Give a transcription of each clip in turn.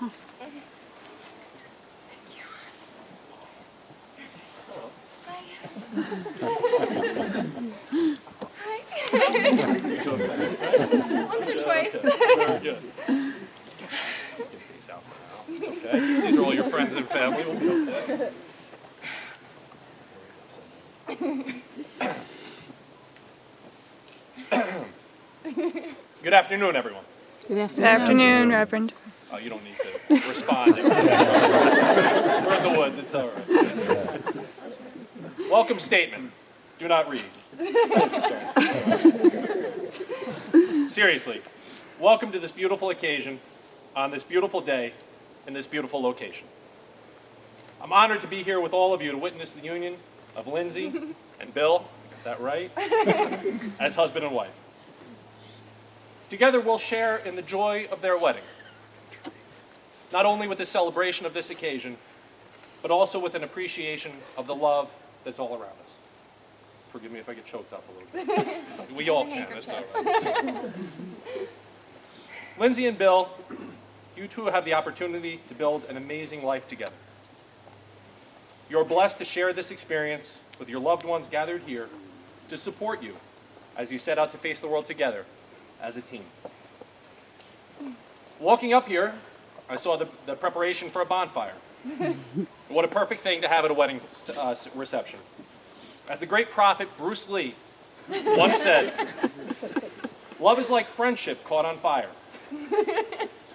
Once or twice. Very good. Get these out for now. It's okay. These are all your friends and family. We'll be okay. Good afternoon, everyone. Good afternoon, Reverend. Oh, you don't need to respond. We're in the woods. It's all right. Welcome statement. Do not read. Seriously, welcome to this beautiful occasion, on this beautiful day, in this beautiful location. I'm honored to be here with all of you to witness the union of Lindsay and Bill, got that right, as husband and wife. Together we'll share in the joy of their wedding, not only with the celebration of this occasion, but also with an appreciation of the love that's all around us. Forgive me if I get choked up a little bit. We all can, that's all right. Lindsay and Bill, you two have the opportunity to build an amazing life together. You're blessed to share this experience with your loved ones gathered here to support you as you set out to face the world together as a team. Walking up here, I saw the preparation for a bonfire. What a perfect thing to have at a wedding reception. As the great prophet Bruce Lee once said, love is like friendship caught on fire.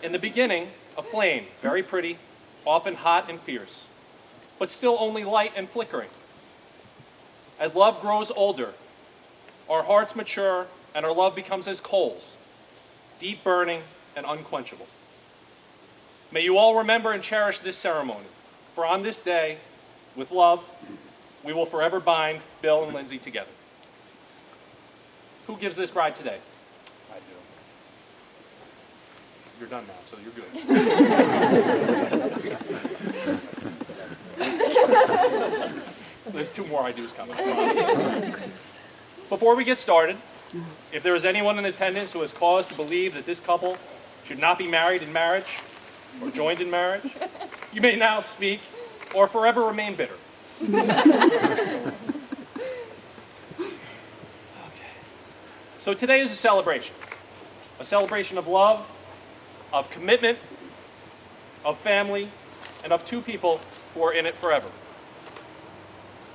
In the beginning, a flame, very pretty, often hot and fierce, but still only light and flickering. As love grows older, our hearts mature and our love becomes as coals, deep burning and unquenchable. May you all remember and cherish this ceremony, for on this day, with love, we will forever bind Bill and Lindsay together. Who gives this bride today? I do. You're done now, so you're good. There's two more I do's coming. Before we get started, if there is anyone in attendance who has cause to believe that this couple should not be married in marriage or joined in marriage, you may now speak or forever remain bitter. Okay. So today is a celebration of love, of commitment, of family, and of two people who are in it forever.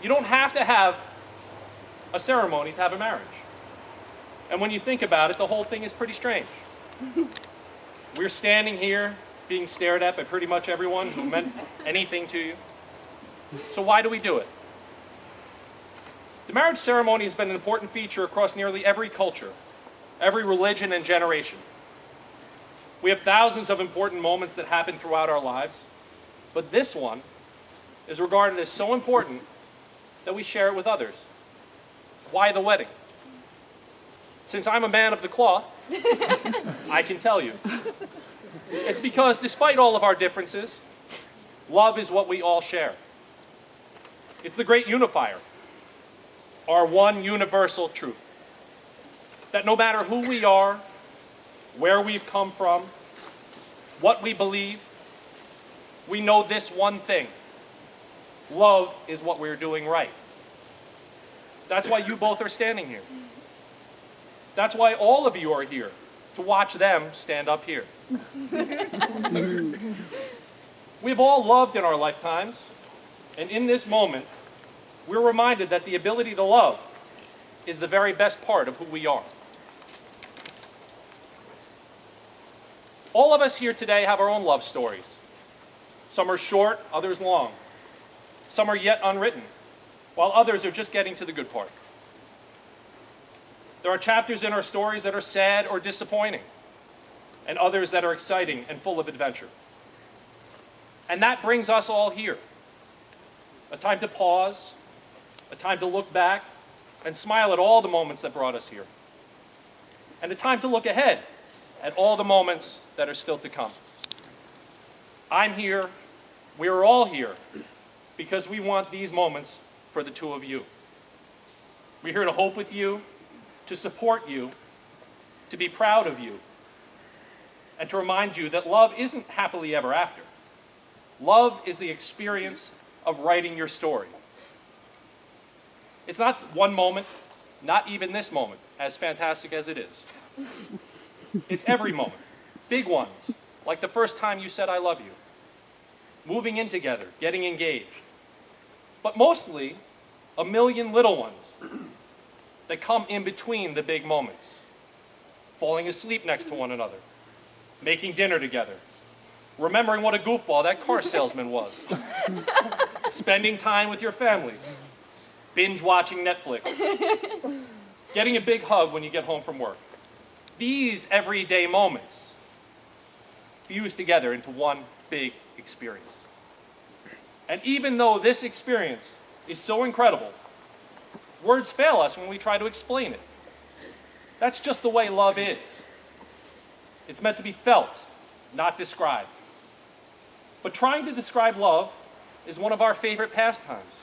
You don't have to have a ceremony to have a marriage. And when you think about it, the whole thing is pretty strange. We're standing here being stared at by pretty much everyone who meant anything to you. So why do we do it? The marriage ceremony has been an important feature across nearly every culture, every religion and generation. We have thousands of important moments that happen throughout our lives, but this one is regarded as so important that we share it with others. Why the wedding? Since I'm a man of the cloth, I can tell you. It's because despite all of our differences, love is what we all share. It's the great unifier, our one universal truth. That no matter who we are, where we've come from, what we believe, we know this one thing. Love is what we're doing right. That's why you both are standing here. That's why all of you are here, to watch them stand up here. We've all loved in our lifetimes, and in this moment, we're reminded that the ability to love is the very best part of who we are. All of us here today have our own love stories. Some are short, others long. Some are yet unwritten, while others are just getting to the good part. There are chapters in our stories that are sad or disappointing, and others that are exciting and full of adventure. And that brings us all here. A time to pause, a time to look back and smile at all the moments that brought us here. And a time to look ahead at all the moments that are still to come. I'm here, we're all here, because we want these moments for the two of you. We're here to hope with you, to support you, to be proud of you, and to remind you that love isn't happily ever after. Love is the experience of writing your story. It's not one moment, not even this moment, as fantastic as it is. It's every moment, big ones, like the first time you said I love you, moving in together, getting engaged, but mostly a million little ones that come in between the big moments. Falling asleep next to one another, making dinner together, remembering what a goofball that car salesman was, spending time with your family, binge watching Netflix, getting a big hug when you get home from work. These everyday moments fuse together into one big experience. And even though this experience is so incredible, words fail us when we try to explain it. That's just the way love is. It's meant to be felt, not described. But trying to describe love is one of our favorite pastimes.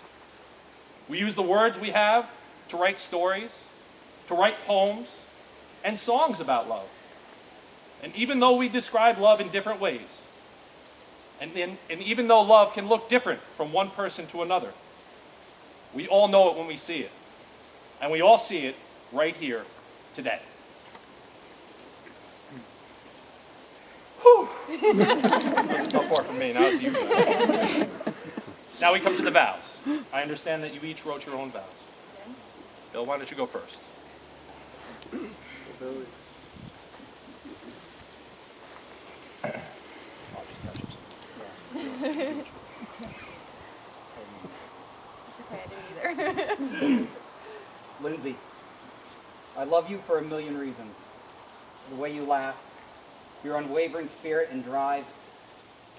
We use the words we have to write stories, to write poems, and songs about love. And even though we describe love in different ways, and even though love can look different from one person to another, we all know it when we see it. And we all see it right here today. Whew. That was a tough part for me. Now it's you guys. Now we come to the vows. I understand that you each wrote your own vows. Bill, why don't you go first? It's okay, I didn't either. Lindsay, I love you for a million reasons. The way you laugh, your unwavering spirit and drive,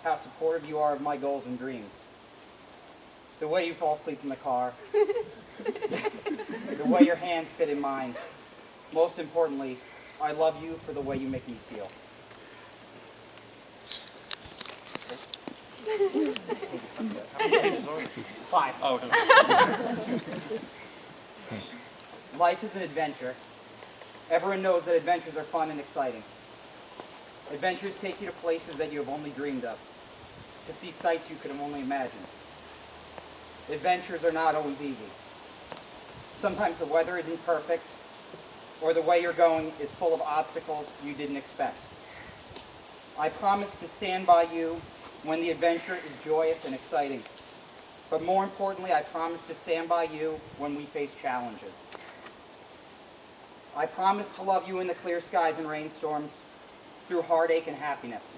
how supportive you are of my goals and dreams. The way you fall asleep in the car, the way your hands fit in mine. Most importantly, I love you for the way you make me feel. Five. Oh, okay. Life is an adventure. Everyone knows that adventures are fun and exciting. Adventures take you to places that you have only dreamed of, to see sights you could have only imagined. Adventures are not always easy. Sometimes the weather isn't perfect, or the way you're going is full of obstacles you didn't expect. I promise to stand by you when the adventure is joyous and exciting. But more importantly, I promise to stand by you when we face challenges. I promise to love you in the clear skies and rainstorms, through heartache and happiness.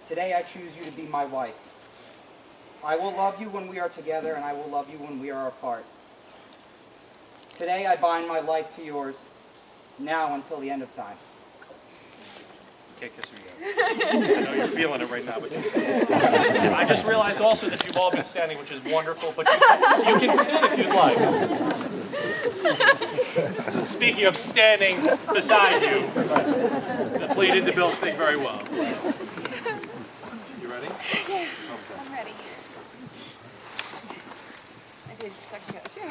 Today I choose you to be my wife. I will love you when we are together, and I will love you when we are apart. Today I bind my life to yours, now until the end of time. Can't kiss her yet. I know you're feeling it right now, but you can't. I just realized also that you've all been standing, which is wonderful, but you can sit if you'd like. Speaking of standing beside you, that played into Bill's thing very well. You ready? Yeah, I'm ready. I did a second ago too.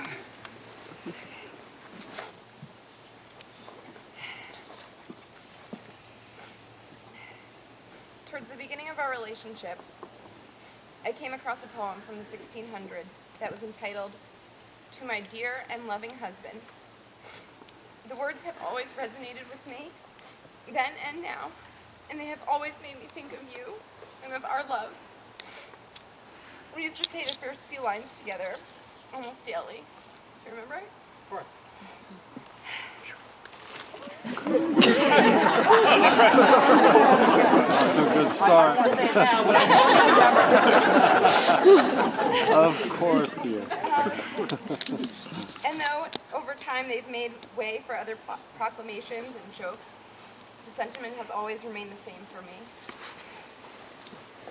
Towards the beginning of our relationship, I came across a poem from the 1600s that was entitled, "To My Dear and Loving Husband." The words have always resonated with me, then and now, and they have always made me think of you and of our love. We used to say the first few lines together almost daily. Do you remember? Of course. A good start. Of course, dear. And though over time they've made way for other proclamations and jokes, the sentiment has always remained the same for me.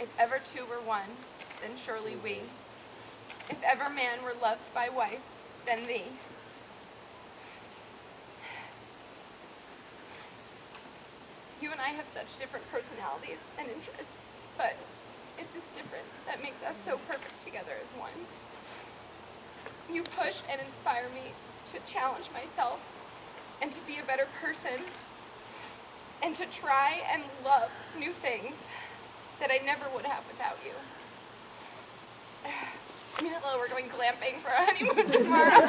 If ever two were one, then surely we. If ever man were loved by wife, then thee. You and I have such different personalities and interests, but it's this difference that makes us so perfect together as one. You push and inspire me to challenge myself and to be a better person. and to try and love new things that I never would have without you. Me and Lil, we're going glamping for our honeymoon tomorrow.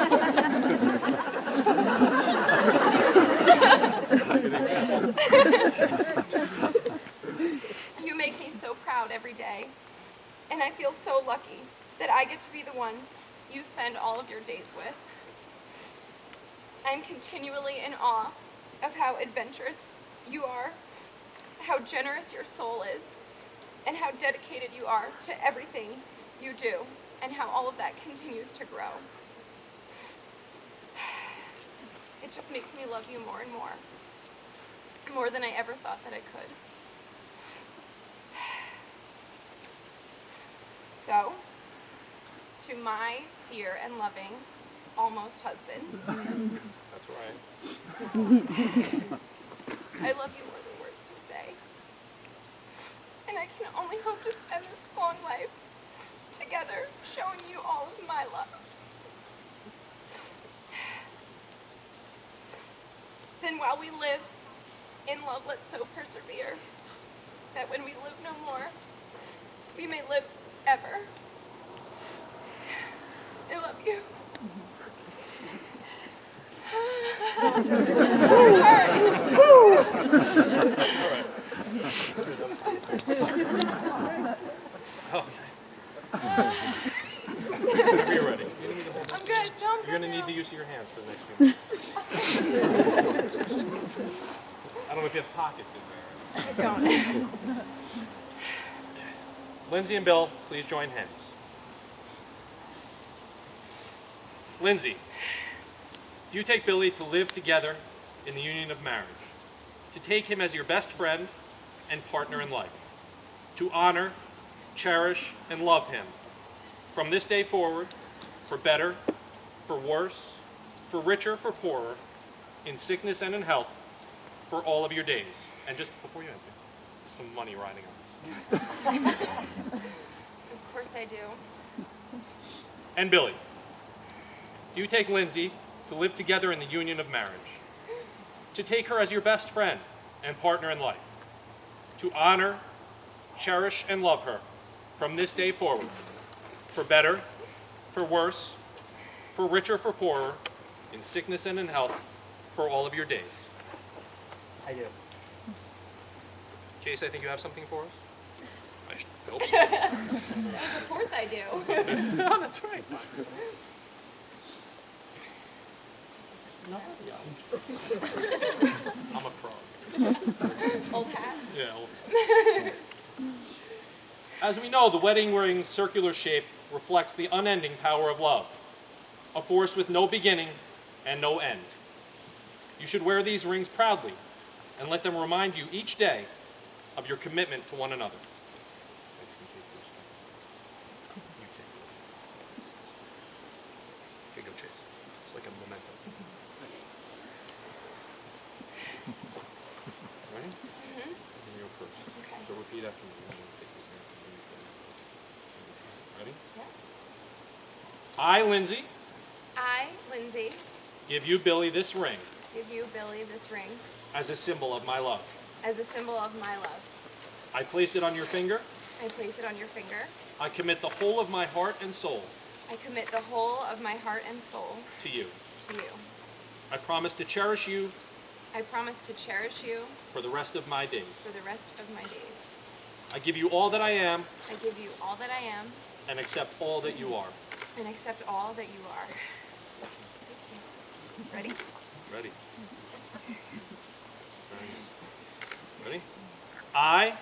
You make me so proud every day, and I feel so lucky that I get to be the one you spend all of your days with. I'm continually in awe of how adventurous you are, how generous your soul is, and how dedicated you are to everything you do, and how all of that continues to grow. It just makes me love you more and more than I ever thought that I could. So, to my dear and loving almost husband, That's right. I love you more than words can say. And I can only hope to spend this long life together showing you all of my love. Then while we live in love, let's so persevere that when we live no more, we may live ever. I love you. Whenever you're ready. I'm good. No, I'm You're going to good need now. the use of your hands for the next few minutes. I don't know if you have pockets in there. I don't. Lindsay and Bill, please join hands. Lindsay, do you take Billy to live together in the union of marriage, to take him as your best friend and partner in life, to honor, cherish, and love him from this day forward, for better, for worse, for richer, for poorer, in sickness and in health, for all of your days? And just before you answer, some money riding on this. Of course I do. And Billy, do you take Lindsay to live together in the union of marriage, to take her as your best friend and partner in life, to honor, cherish, and love her from this day forward, for better, for worse, for richer, for poorer, in sickness and in health, for all of your days? I do. Jace, I think you have something for us? I hope so. Yes, of course I do. No, that's right. I'm a pro. Old hat. Yeah. As we know, the wedding ring's circular shape reflects the unending power of love, a force with no beginning and no end. You should wear these rings proudly and let them remind you each day of your commitment to one another. Here you go, Chase. It's like a memento. Ready? Mm-hmm. Give me your first. Okay. So repeat after me. I'm gonna take this hand. Ready? Yeah. I, Lindsay, I, Lindsay, give you, Billy, this ring give you, Billy, this ring as a symbol of my love. as a symbol of my love. I place it on your finger. I place it on your finger. I commit the whole of my heart and soul I commit the whole of my heart and soul to you. to you. I promise to cherish you I promise to cherish you for the rest of my days. for the rest of my days. I give you all that I am I give you all that I am and accept all that you are. and accept all that you are. Ready? Ready? Ready? I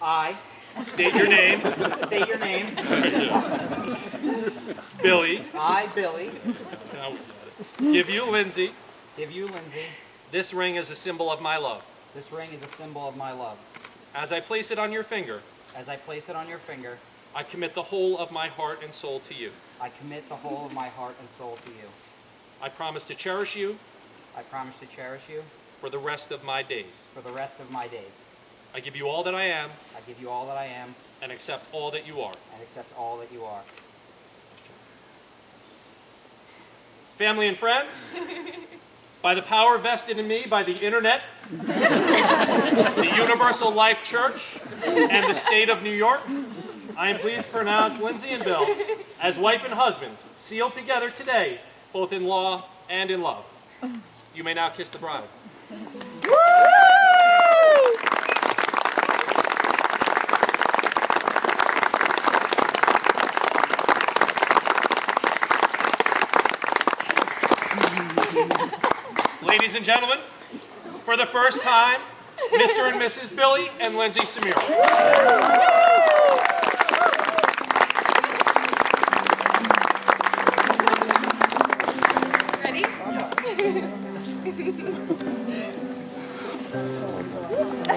I state your name, state your name. Billy. I, Billy, Now, give you, Lindsay, give you, Lindsay. this ring as a symbol of my love. This ring is a symbol of my love. As I place it on your finger, As I place it on your finger, I commit the whole of my heart and soul to you. I commit the whole of my heart and soul to you. I promise to cherish you I promise to cherish you for the rest of my days. for the rest of my days. I give you all that I am I give you all that I am and accept all that you are. and accept all that you are. Family and friends, by the power vested in me by the internet, the Universal Life Church, and the state of New York, I am pleased to pronounce Lindsay and Bill as wife and husband, sealed together today, both in law and in love. You may now kiss the bride. Ladies and gentlemen, for the first time, Mr. and Mrs. Billy and Lindsay Samira.